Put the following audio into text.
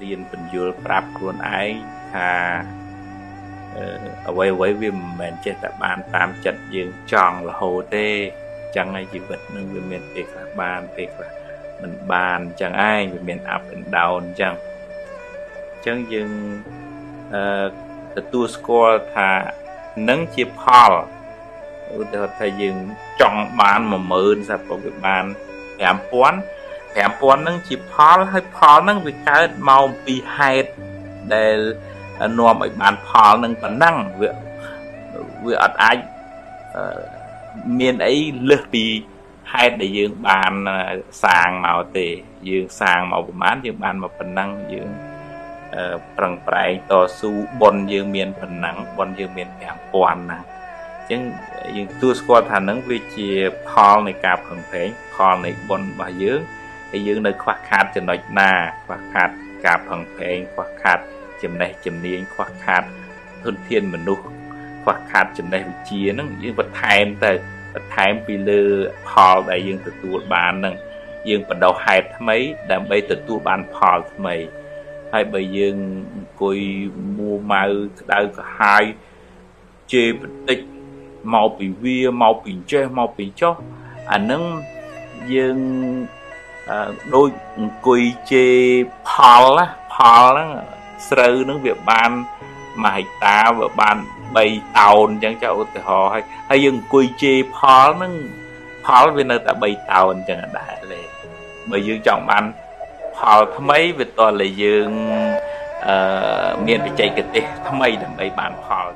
រៀនបញ្យល់ប្រាប់ខ្លួនឯងថាអ្វីៗវាមិនមែនចេះតែបានតាមចិត្តយើងចង់រហូតទេចឹងហើយជីវិតនឹងវាមានពេលខ្លះបានពេលខ្លះមិនបានចឹងឯងវាមាន up and down ចឹងយើងទទួលស្គាល់ថានឹងជាផលឧទាហរណ៍ថាយើងចង់បាន 10000 សាប់វាបាន 5000 នឹងជាផលហើយផលនឹងវាកើតមកពីហេតុដែលនាំឲ្យបានផលនឹងប៉ុណ្ណឹងវាអត់អាចមានអីលើសពីហេតុដែលយើងបានសាងមកទេយើងសាងមកប្រហែលយើងបានមកប៉ុណ្ណឹងយើងប្រឹងប្រែងតស៊ូបុណ្យយើងមានប៉ុណ្ណឹងបុណ្យយើងមាន 5000 ណាអញ្ចឹងយើងទទួលស្គាល់ថានឹងវាជាផលនៃការប្រឹងប្រែងផលនៃបុណ្យរបស់យើងហើយយើងនៅខ្វះខាតចំណុចណាខ្វះខាតការប្រឹងប្រែងខ្វះខាតចំណេះជំនាញខ្វះខាតធនធានមនុស្សខ្វះខាតចំណេះវិជ្ជាហ្នឹងយើងបន្ថែមពីលើផលដែលយើងទទួលបានហ្នឹងយើងបដោះហេតុថ្មីដើម្បីទទួលបានផលថ្មីហើយបើយើងអង្គុយមួម៉ៅក្តៅក្រហាយជេរបន្តិចមកពីវាមកពីចេះមកពីចុះអាហ្នឹងយើងដូចអង្គុយជេរផលហ្នឹងស្រូវហ្នឹងវាបាន1ហិកតាវាបាន3តោនអញ្ចឹងចុះឧទាហរណ៍ហើយយើងអង្គុយជេរផលហ្នឹងផលវានៅតែ3តោនអញ្ចឹងដែរទេបើយើងចង់បានផលថ្មីវាតើយើងមានបច្ចេកទេសថ្មីដើម្បីបានផល